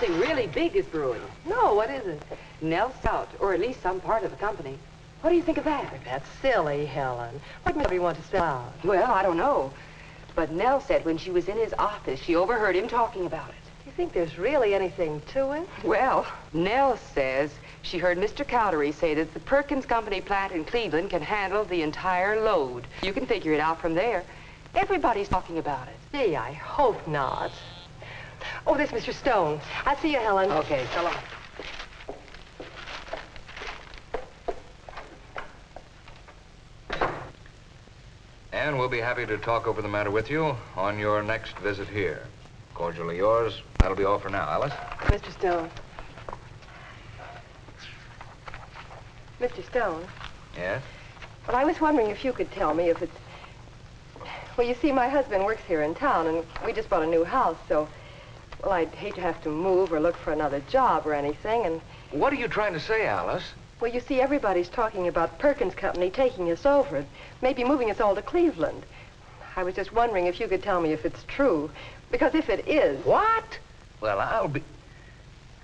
something really big is brewing. No, what is it? Nell's out, or at least some part of the company. What do you think of that? That's silly, Helen. What makes you want to sell out? Well, I don't know. But Nell said when she was in his office, she overheard him talking about it. Do you think there's really anything to it? Well, Nell says she heard Mr. Cowdery say that the Perkins Company plant in Cleveland can handle the entire load. You can figure it out from there. Everybody's talking about it. Gee, I hope not. Oh, this Mr. Stone. I'll see you, Helen. Okay, so long. And we'll be happy to talk over the matter with you on your next visit here. Cordially yours. That'll be all for now, Alice. Mr. Stone. Mr. Stone. Yes? Well, I was wondering if you could tell me if it's... Well, you see, my husband works here in town, and we just bought a new house, so... Well, I'd hate to have to move or look for another job or anything, and... What are you trying to say, Alice? Well, you see, everybody's talking about Perkins Company taking us over, maybe moving us all to Cleveland. I was just wondering if you could tell me if it's true, because if it is... What? Well, I'll be...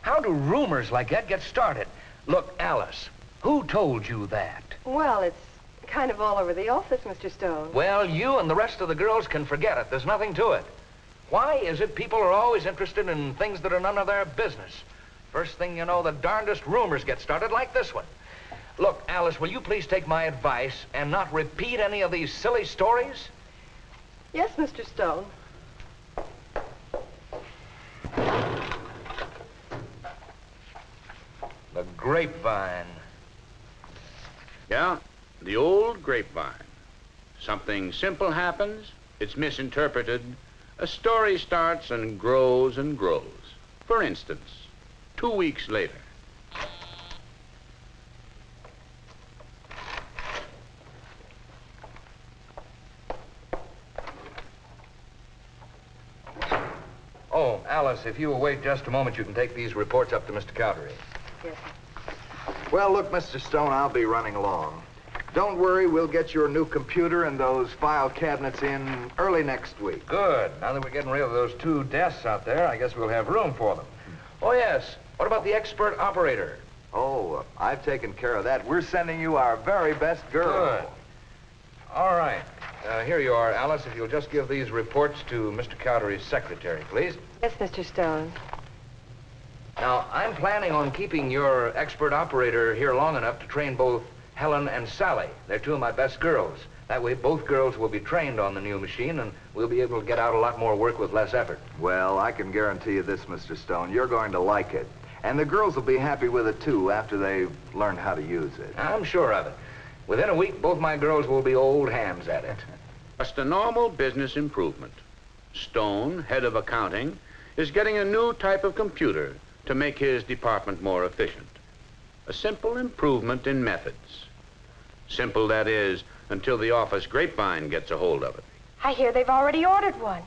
How do rumors like that get started? Look, Alice, who told you that? Well, it's kind of all over the office, Mr. Stone. Well, you and the rest of the girls can forget it. There's nothing to it. Why is it people are always interested in things that are none of their business? First thing you know, the darndest rumors get started like this one. Look, Alice, will you please take my advice and not repeat any of these silly stories? Yes, Mr. Stone. The Grapevine. Yeah, the old Grapevine. Something simple happens, it's misinterpreted. A story starts and grows and grows. For instance, 2 weeks later. Oh, Alice, if you will wait just a moment, you can take these reports up to Mr. Cowdery. Yes. Well, look, Mr. Stone, I'll be running along. Don't worry, we'll get your new computer and those file cabinets in early next week. Good. Now that we're getting rid of those 2 desks out there, I guess we'll have room for them. Oh, yes. What about the expert operator? Oh, I've taken care of that. We're sending you our very best girl. Good. All right. Here you are, Alice. If you'll just give these reports to Mr. Cowdery's secretary, please. Yes, Mr. Stone. Now, I'm planning on keeping your expert operator here long enough to train both Helen and Sally. They're 2 of my best girls. That way, both girls will be trained on the new machine, and we'll be able to get out a lot more work with less effort. Well, I can guarantee you this, Mr. Stone. You're going to like it. And the girls will be happy with it, too, after they've learned how to use it. I'm sure of it. Within a week, both my girls will be old hands at it. Just a normal business improvement. Stone, head of accounting, is getting a new type of computer to make his department more efficient. A simple improvement in methods. Simple, that is, until the office Grapevine gets a hold of it. I hear they've already ordered one.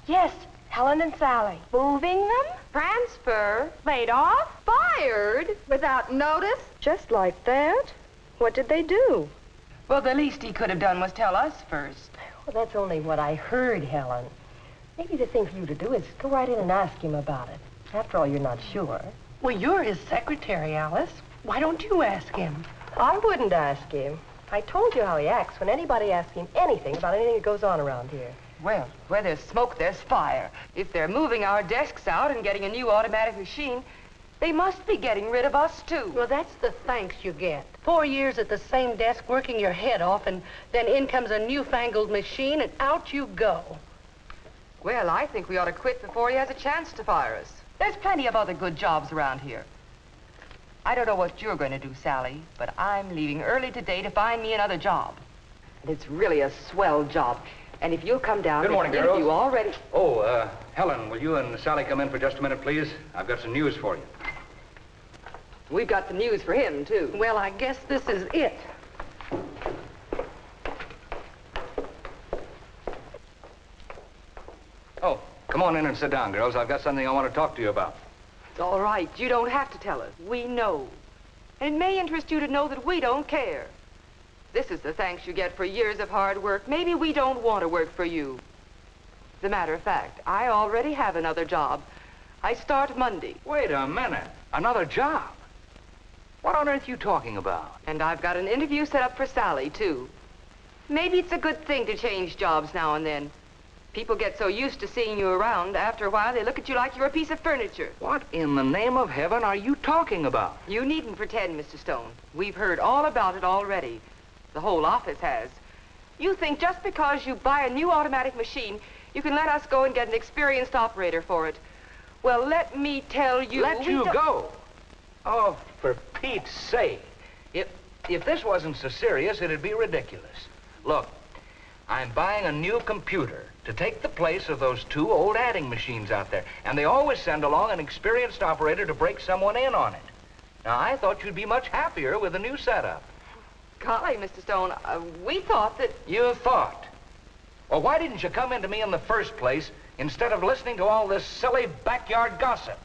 Yes, Helen and Sally. Moving them? Transfer? Laid off? Fired? Without notice? Just like that? What did they do? Well, the least he could have done was tell us first. Well, that's only what I heard, Helen. Maybe the thing for you to do is go right in and ask him about it. After all, you're not sure. Well, you're his secretary, Alice. Why don't you ask him? I wouldn't ask him. I told you how he acts when anybody asks him anything about anything that goes on around here. Well, where there's smoke, there's fire. If they're moving our desks out and getting a new automatic machine, they must be getting rid of us, too. Well, that's the thanks you get. 4 years at the same desk working your head off, and then in comes a newfangled machine, and out you go. Well, I think we ought to quit before he has a chance to fire us. There's plenty of other good jobs around here. I don't know what you're going to do, Sally, but I'm leaving early today to find me another job. And it's really a swell job. And if you'll come down... Good morning, there's an girls. interview already... Oh, Helen, will you and Sally come in for just a minute, please? I've got some news for you. We've got some news for him, too. Well, I guess this is it. Oh, come on in and sit down, girls. I've got something I want to talk to you about. It's all right. You don't have to tell us. We know. And it may interest you to know that we don't care. This is the thanks you get for years of hard work. Maybe we don't want to work for you. As a matter of fact, I already have another job. I start Monday. Wait a minute. Another job? What on earth are you talking about? And I've got an interview set up for Sally, too. Maybe it's a good thing to change jobs now and then. People get so used to seeing you around, after a while they look at you like you're a piece of furniture. What in the name of heaven are you talking about? You needn't pretend, Mr. Stone. We've heard all about it already. The whole office has. You think just because you buy a new automatic machine, you can let us go and get an experienced operator for it. Well, let me tell you... Let you go? Oh, for Pete's sake. If this wasn't so serious, it'd be ridiculous. Look, I'm buying a new computer to take the place of those 2 old adding machines out there. And they always send along an experienced operator to break someone in on it. Now, I thought you'd be much happier with the new setup. Golly, Mr. Stone, we thought that... You thought? Well, why didn't you come into me in the first place instead of listening to all this silly backyard gossip?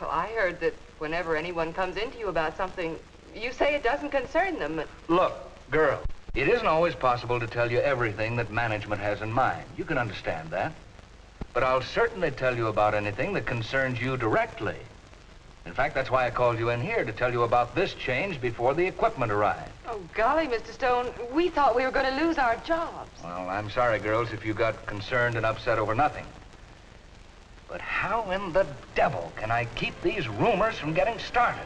Well, I heard that whenever anyone comes into you about something, you say it doesn't concern them. Look, girl, it isn't always possible to tell you everything that management has in mind. You can understand that. But I'll certainly tell you about anything that concerns you directly. In fact, that's why I called you in here, to tell you about this change before the equipment arrived. Oh, golly, Mr. Stone, we thought we were going to lose our jobs. Well, I'm sorry, girls, if you got concerned and upset over nothing. But how in the devil can I keep these rumors from getting started?